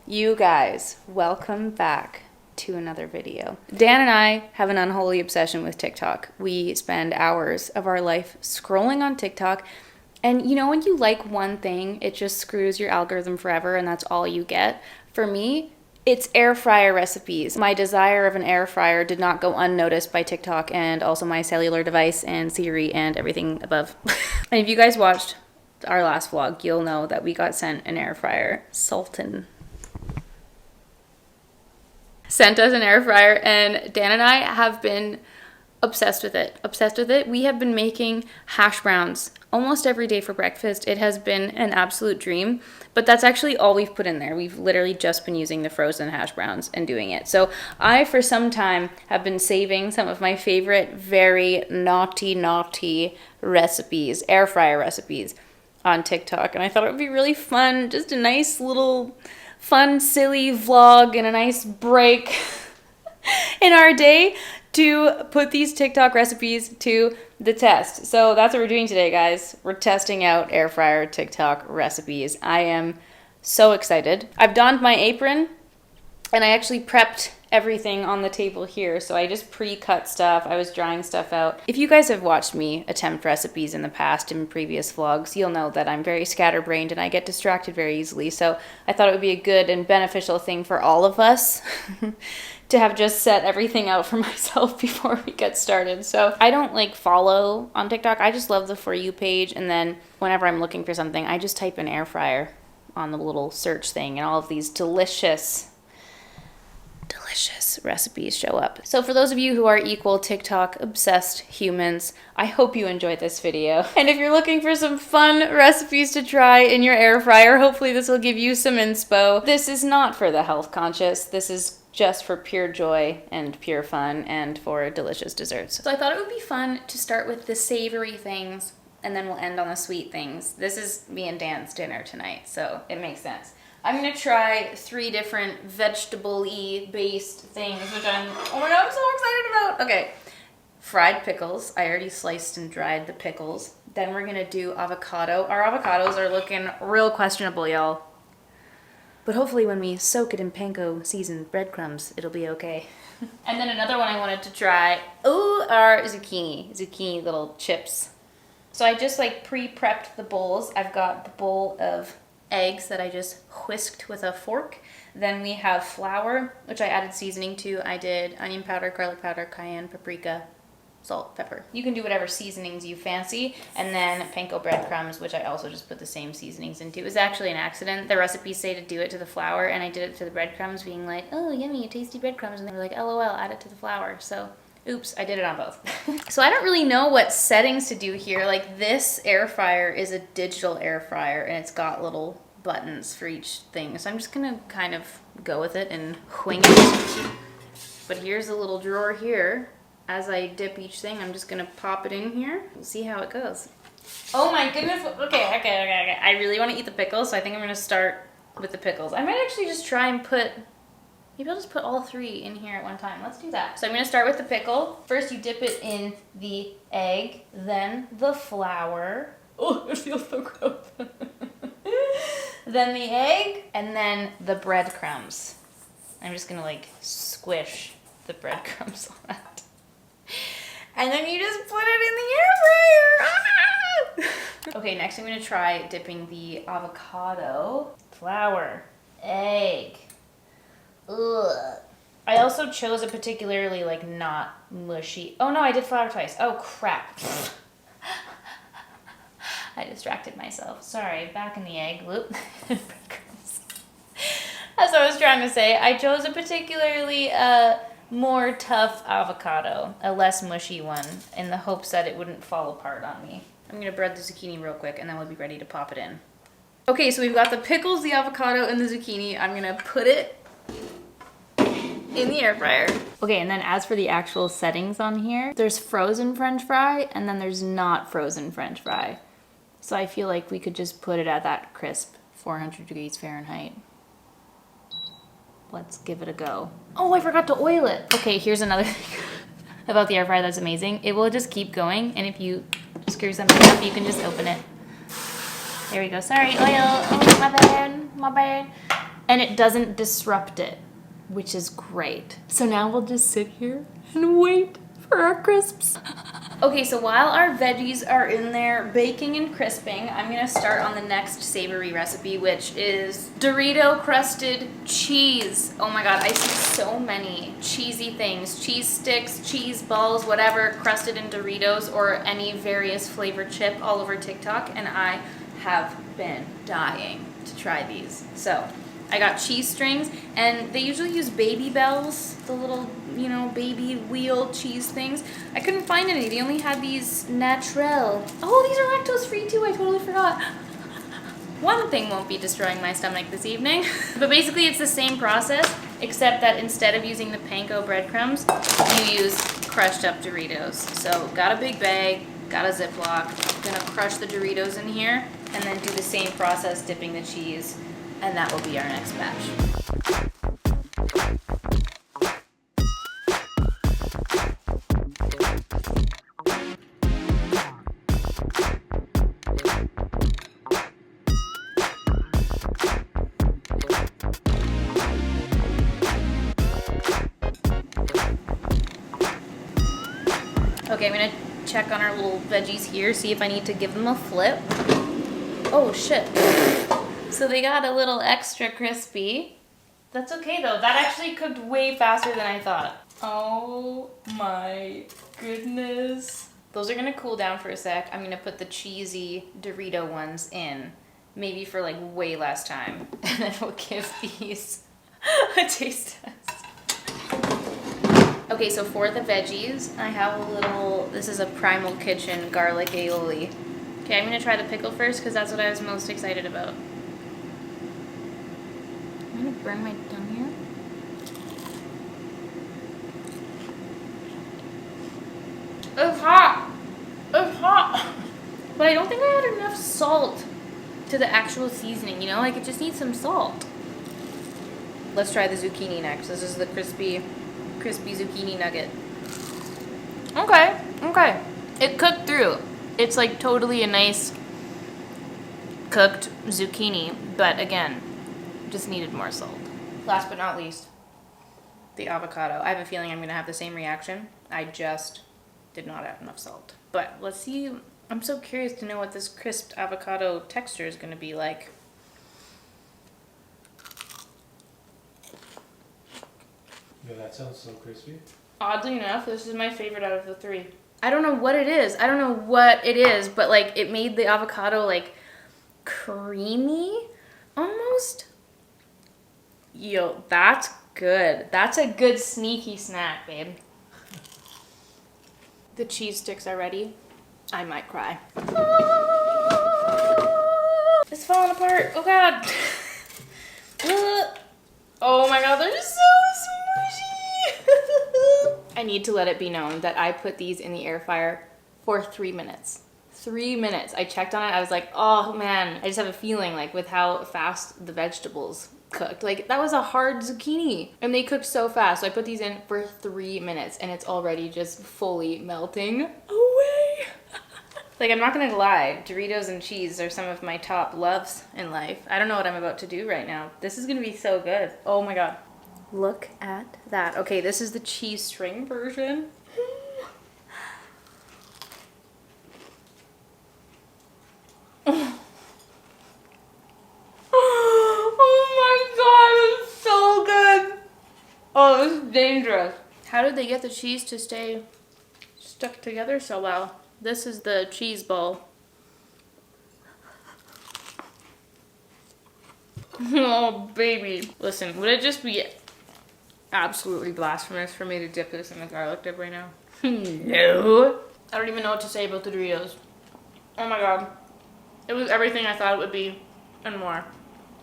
You guys, welcome back to another video. Dan and I have an unholy obsession with TikTok. We spend hours of our life scrolling on TikTok, and you know when you like one thing, it just screws your algorithm forever and that's all you get? For me, it's air fryer recipes. My desire of an air fryer did not go unnoticed by TikTok and also my cellular device and Siri and everything above. And if you guys watched our last vlog, you'll know that we got sent an air fryer. Sultan sent us an air fryer, and Dan and I have been obsessed with it. We have been making hash browns almost every day for breakfast. It has been an absolute dream, but that's actually all we've put in there. We've literally just been using the frozen hash browns and doing it. So I, for some time, have been saving some of my favorite, very naughty recipes, air fryer recipes on TikTok, and I thought it would be really fun, just a nice little fun, silly vlog and a nice break in our day to put these TikTok recipes to the test. So that's what we're doing today, guys. We're testing out air fryer TikTok recipes. I am so excited. I've donned my apron and I actually prepped everything on the table here. So I just pre-cut stuff. I was drying stuff out. If you guys have watched me attempt recipes in the past in previous vlogs, you'll know that I'm very scatterbrained and I get distracted very easily. So I thought it would be a good and beneficial thing for all of us to have just set everything out for myself before we get started. So I don't like follow on TikTok. I just love the For You page. And then whenever I'm looking for something, I just type in air fryer on the little search thing and all of these delicious recipes show up. So for those of you who are equal TikTok obsessed humans, I hope you enjoyed this video. And if you're looking for some fun recipes to try in your air fryer, hopefully this will give you some inspo. This is not for the health conscious. This is just for pure joy and pure fun and for delicious desserts. So I thought it would be fun to start with the savory things and then we'll end on the sweet things. This is me and Dan's dinner tonight, so it makes sense. I'm gonna try 3 different vegetable-y based things, which I'm so excited about. Okay, fried pickles. I already sliced and dried the pickles. Then we're gonna do avocado. Our avocados are looking real questionable, y'all. But hopefully when we soak it in panko seasoned breadcrumbs, it'll be okay. And then another one I wanted to try, are zucchini little chips. So I just like pre-prepped the bowls. I've got the bowl of eggs that I just whisked with a fork. Then we have flour, which I added seasoning to. I did onion powder, garlic powder, cayenne, paprika, salt, pepper. You can do whatever seasonings you fancy. And then panko breadcrumbs, which I also just put the same seasonings into. It was actually an accident. The recipes say to do it to the flour, and I did it to the breadcrumbs, being like, oh, yummy, tasty breadcrumbs. And they were like, LOL, add it to the flour. So oops, I did it on both. So I don't really know what settings to do here. Like this air fryer is a digital air fryer and it's got little buttons for each thing. So I'm just gonna kind of go with it and wing it. But here's a little drawer here. As I dip each thing, I'm just gonna pop it in here. We'll see how it goes. Oh my goodness, okay. I really wanna eat the pickles, so I think I'm gonna start with the pickles. I might actually just try and maybe I'll just put all 3 in here at one time. Let's do that. So I'm gonna start with the pickle. First you dip it in the egg, then the flour. Oh, it feels so gross. Then the egg, and then the breadcrumbs. I'm just gonna like squish the breadcrumbs on that. And then you just put it in the air fryer. Okay, next I'm gonna try dipping the avocado, flour, egg. Ugh. I also chose a particularly like not mushy. Oh no, I did flour twice. Oh crap. I distracted myself. Sorry, back in the egg. Whoop. As I was trying to say, I chose a particularly more tough avocado, a less mushy one, in the hopes that it wouldn't fall apart on me. I'm gonna bread the zucchini real quick and then we'll be ready to pop it in. Okay, so we've got the pickles, the avocado, and the zucchini. I'm gonna put it in the air fryer. Okay, and then as for the actual settings on here, there's frozen French fry and then there's not frozen French fry. So I feel like we could just put it at that crisp 400 degrees Fahrenheit. Let's give it a go. Oh, I forgot to oil it. Okay, here's another thing about the air fryer that's amazing. It will just keep going, and if you screw something up, you can just open it. There we go. Sorry, oil. Oh, my bad. and it doesn't disrupt it, which is great. So now we'll just sit here and wait for our crisps. Okay, so while our veggies are in there baking and crisping, I'm gonna start on the next savory recipe, which is Dorito crusted cheese. Oh my God, I see so many cheesy things, cheese sticks, cheese balls, whatever, crusted in Doritos or any various flavored chip all over TikTok, and I have been dying to try these. So I got cheese strings, and they usually use Baby Bells, the little, you know, baby wheel cheese things. I couldn't find any. They only had these naturel. Oh, these are lactose free too. I totally forgot. One thing won't be destroying my stomach this evening. But basically it's the same process, except that instead of using the panko breadcrumbs, you use crushed up Doritos. So got a big bag, got a Ziploc, gonna crush the Doritos in here, and then do the same process dipping the cheese. And that will be our next batch. Okay, I'm gonna check on our little veggies here, see if I need to give them a flip. Oh shit. So they got a little extra crispy. That's okay though. That actually cooked way faster than I thought. Oh my goodness. Those are gonna cool down for a sec. I'm gonna put the cheesy Dorito ones in, maybe for like way less time. And then we'll give these a taste test. Okay, so for the veggies, I have a little, this is a Primal Kitchen garlic aioli. Okay, I'm gonna try the pickle first because that's what I was most excited about. I'm gonna burn my tongue here. It's hot! It's hot! But I don't think I had enough salt to the actual seasoning, you know? Like, it just needs some salt. Let's try the zucchini next. This is the crispy zucchini nugget. Okay, okay. It cooked through. It's like totally a nice cooked zucchini, but again, just needed more salt. Last but not least, the avocado. I have a feeling I'm gonna have the same reaction. I just did not add enough salt. But let's see, I'm so curious to know what this crisped avocado texture is gonna be like. Yeah, that sounds so crispy. Oddly enough, this is my favorite out of the three. I don't know what it is. I don't know what it is, but like it made the avocado like creamy almost. Yo, that's good. That's a good sneaky snack, babe. The cheese sticks are ready. I might cry. It's falling apart. Oh God. Oh my God, they're so smushy. I need to let it be known that I put these in the air fryer for 3 minutes. 3 minutes. I checked on it. I was like, oh man, I just have a feeling like with how fast the vegetables cooked. Like that was a hard zucchini and they cooked so fast. So I put these in for 3 minutes and it's already just fully melting away. Like, I'm not gonna lie, Doritos and cheese are some of my top loves in life. I don't know what I'm about to do right now. This is gonna be so good. Oh my God. Look at that. Okay, this is the cheese string version. Oh my God, it's so good. Oh, this is dangerous. How did they get the cheese to stay stuck together so well? This is the cheese ball. Oh, baby. Listen, would it just be absolutely blasphemous for me to dip this in the garlic dip right now? No. I don't even know what to say about the Doritos. Oh my God. It was everything I thought it would be and more.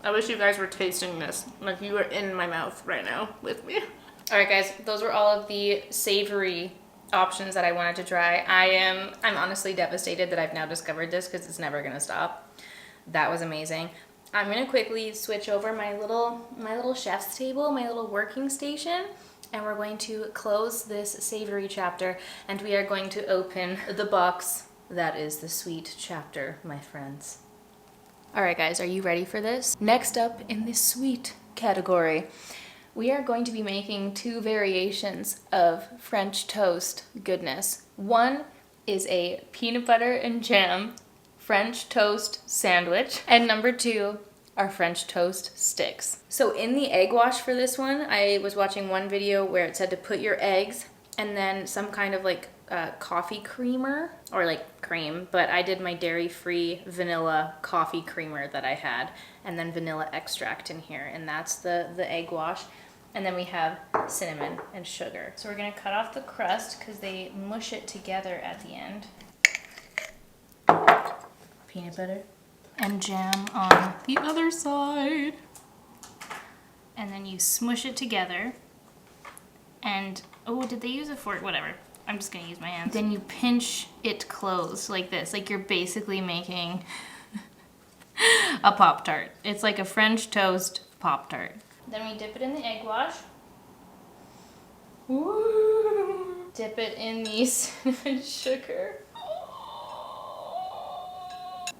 I wish you guys were tasting this. Like you were in my mouth right now with me. All right, guys. Those were all of the savory options that I wanted to try. I'm honestly devastated that I've now discovered this because it's never gonna stop. That was amazing. I'm gonna quickly switch over my little chef's table, my little working station, and we're going to close this savory chapter and we are going to open the box that is the sweet chapter, my friends. All right, guys, are you ready for this? Next up in this sweet category. We are going to be making 2 variations of French toast goodness. One is a peanut butter and jam French toast sandwich, and number 2 are French toast sticks. So in the egg wash for this one, I was watching one video where it said to put your eggs and then some kind of like coffee creamer or like cream, but I did my dairy-free vanilla coffee creamer that I had, and then vanilla extract in here, and that's the egg wash. And then we have cinnamon and sugar. So we're gonna cut off the crust because they mush it together at the end. Peanut butter and jam on the other side. And then you smush it together. And, oh, did they use a fork? Whatever. I'm just gonna use my hands. Then you pinch it closed like this. Like you're basically making a Pop-Tart. It's like a French toast Pop-Tart. Then we dip it in the egg wash. Woo. Dip it in the cinnamon sugar.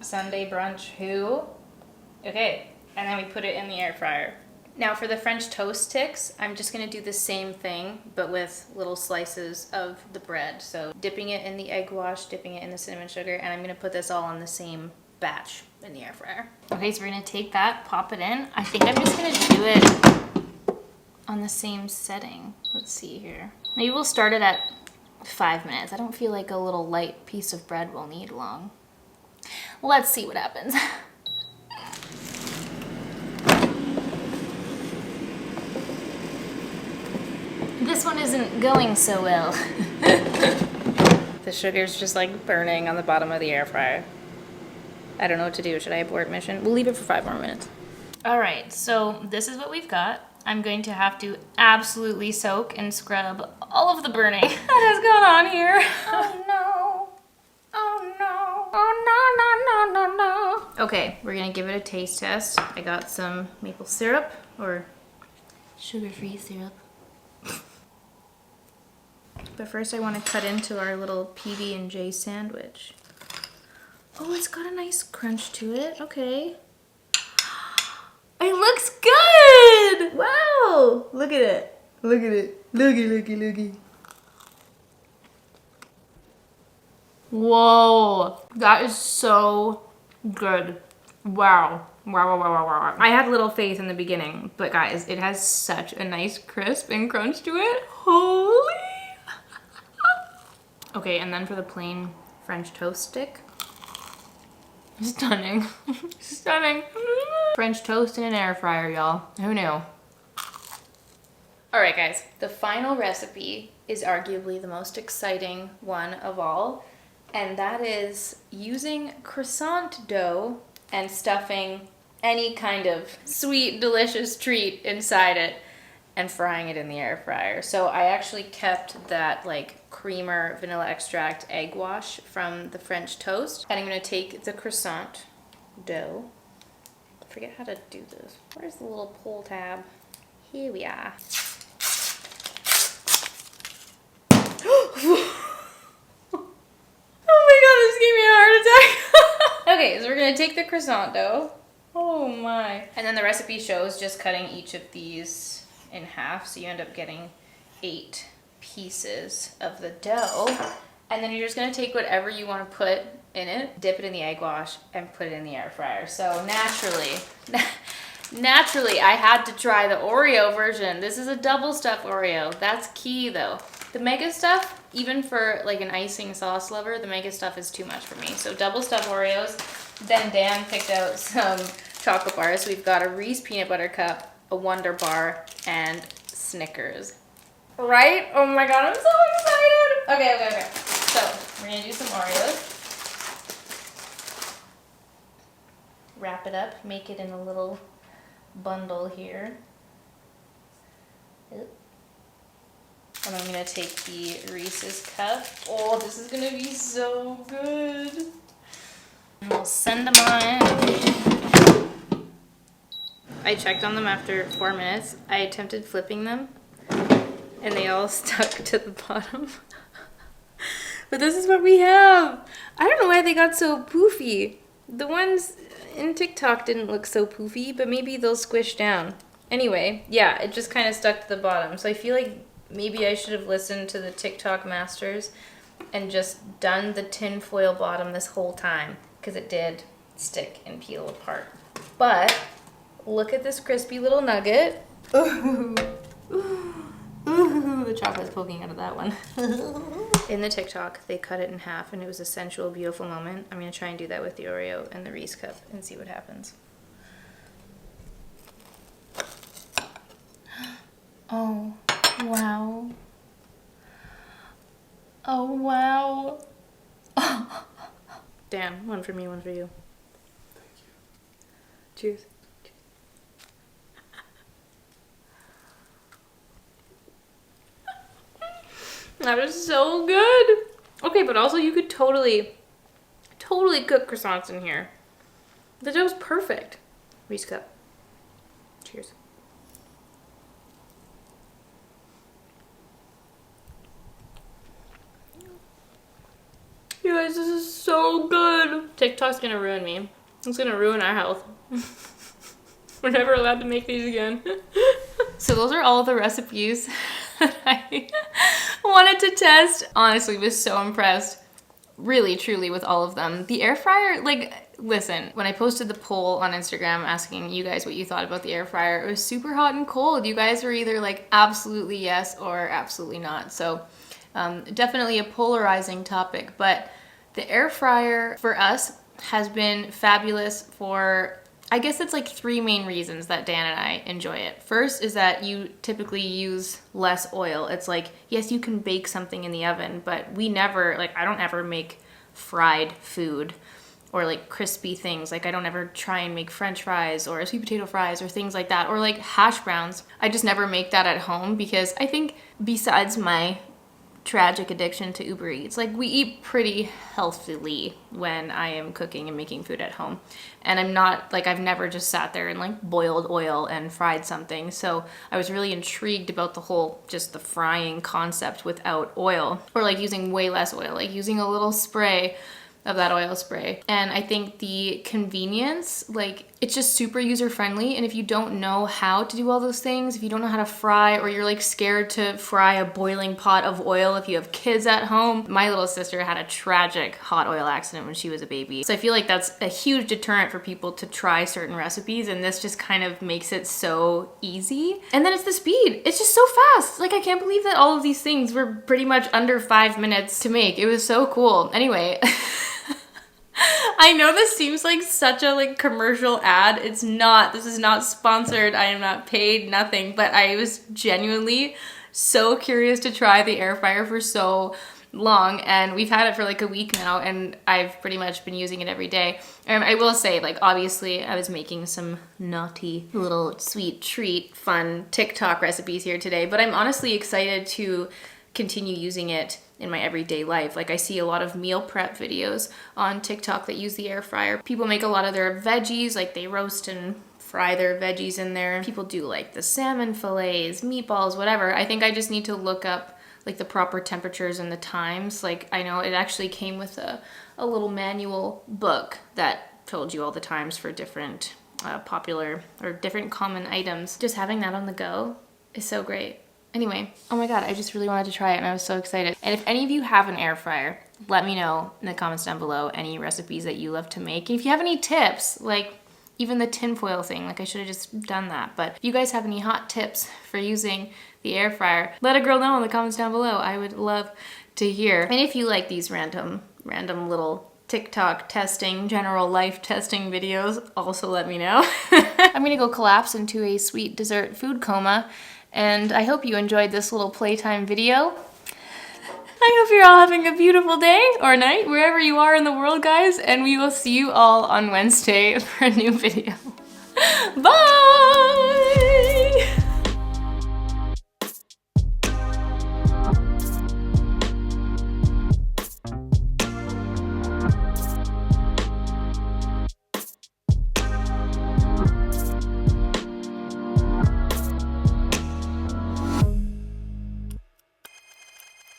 Sunday brunch who? Okay, and then we put it in the air fryer. Now for the French toast sticks, I'm just gonna do the same thing, but with little slices of the bread. So dipping it in the egg wash, dipping it in the cinnamon sugar, and I'm gonna put this all on the same batch in the air fryer. Okay, so we're gonna take that, pop it in. I think I'm just gonna do it on the same setting. Let's see here. Maybe we'll start it at 5 minutes. I don't feel like a little light piece of bread will need long. Let's see what happens. This one isn't going so well. The sugar's just like burning on the bottom of the air fryer. I don't know what to do. Should I abort mission? We'll leave it for 5 more minutes. All right, so this is what we've got. I'm going to have to absolutely soak and scrub all of the burning that has gone on here. Oh no. Oh no. Oh no, no, no, no, no. Okay, we're gonna give it a taste test. I got some maple syrup or sugar-free syrup. But first I want to cut into our little PB&J sandwich. Oh, it's got a nice crunch to it. Okay. It looks good! Wow! Look at it. Look at it. Looky, looky, looky. Whoa. That is so good. Wow. Wow, wow, wow, wow, wow. I had little faith in the beginning, but guys, it has such a nice crisp and crunch to it. Holy. Okay, and then for the plain French toast stick. Stunning. Stunning. French toast in an air fryer, y'all. Who knew? Alright guys, the final recipe is arguably the most exciting one of all, and that is using croissant dough and stuffing any kind of sweet, delicious treat inside it and frying it in the air fryer. So I actually kept that like creamer vanilla extract egg wash from the French toast, and I'm gonna take the croissant dough. I forget how to do this. Where's the little pull tab? Here we are. Oh my god, this gave me a heart attack. Okay, so we're gonna take the croissant dough. Oh my. And then the recipe shows just cutting each of these in half, so you end up getting 8 pieces of the dough. And then you're just gonna take whatever you wanna put in it, dip it in the egg wash, and put it in the air fryer. So naturally, I had to try the Oreo version. This is a double stuffed Oreo. That's key though. The mega stuff, even for like an icing sauce lover, the mega stuff is too much for me. So double stuffed Oreos. Then Dan picked out some chocolate bars. We've got a Reese peanut butter cup, a Wonder bar, and Snickers. Right? Oh my god, I'm so excited! Okay. So, we're gonna do some Oreos. Wrap it up, make it in a little bundle here. Oop. And I'm gonna take the Reese's cup. Oh, this is gonna be so good. And we'll send them on. I checked on them after 4 minutes. I attempted flipping them, and they all stuck to the bottom. But this is what we have. I don't know why they got so poofy. The ones in TikTok didn't look so poofy, but maybe they'll squish down. Anyway, yeah, it just kind of stuck to the bottom. So I feel like maybe I should have listened to the TikTok masters and just done the tin foil bottom this whole time, because it did stick and peel apart. But look at this crispy little nugget. Ooh. Ooh, the chocolate's poking out of that one. In the TikTok, they cut it in half and it was a sensual, beautiful moment. I'm gonna try and do that with the Oreo and the Reese cup and see what happens. Oh, wow. Oh, wow. Damn, one for me, one for you. Thank you. Cheers. That was so good. Okay, but also you could totally cook croissants in here. The dough's perfect. Reese cup. Cheers. You guys, this is so good. TikTok's gonna ruin me. It's gonna ruin our health. We're never allowed to make these again. So those are all the recipes that I wanted to test. Honestly, was so impressed. Really, truly with all of them. The air fryer, like, listen, when I posted the poll on Instagram asking you guys what you thought about the air fryer, it was super hot and cold. You guys were either like absolutely yes or absolutely not. So definitely a polarizing topic, but the air fryer for us has been fabulous for, I guess it's like 3 main reasons that Dan and I enjoy it. First is that you typically use less oil. It's like, yes, you can bake something in the oven, but we never, like, I don't ever make fried food or like crispy things. Like I don't ever try and make French fries or sweet potato fries or things like that, or like hash browns. I just never make that at home because I think besides my tragic addiction to Uber Eats, like we eat pretty healthily when I am cooking and making food at home, and I'm not like, I've never just sat there and like boiled oil and fried something. So I was really intrigued about the whole, just the frying concept without oil, or like using way less oil, like using a little spray of that oil spray. And I think the convenience, like it's just super user friendly. And if you don't know how to do all those things, if you don't know how to fry, or you're like scared to fry a boiling pot of oil if you have kids at home. My little sister had a tragic hot oil accident when she was a baby. So I feel like that's a huge deterrent for people to try certain recipes, and this just kind of makes it so easy. And then it's the speed. It's just so fast. Like I can't believe that all of these things were pretty much under 5 minutes to make. It was so cool. Anyway, I know this seems like such a like commercial ad. It's not. This is not sponsored. I am not paid, nothing. But I was genuinely so curious to try the air fryer for so long, and we've had it for like a week now, and I've pretty much been using it every day. And I will say, like, obviously I was making some naughty little sweet treat fun TikTok recipes here today, but I'm honestly excited to continue using it in my everyday life. Like I see a lot of meal prep videos on TikTok that use the air fryer. People make a lot of their veggies, like they roast and fry their veggies in there. People do like the salmon fillets, meatballs, whatever. I think I just need to look up like the proper temperatures and the times. Like I know it actually came with a little manual book that told you all the times for different popular or different common items. Just having that on the go is so great. Anyway, oh my god, I just really wanted to try it and I was so excited. And if any of you have an air fryer, let me know in the comments down below any recipes that you love to make. And if you have any tips, like even the tinfoil thing, like I should have just done that. But if you guys have any hot tips for using the air fryer, let a girl know in the comments down below. I would love to hear. And if you like these random little TikTok testing, general life testing videos, also let me know. I'm gonna go collapse into a sweet dessert food coma. And I hope you enjoyed this little playtime video. I hope you're all having a beautiful day or night, wherever you are in the world, guys. And we will see you all on Wednesday for a new video. Bye!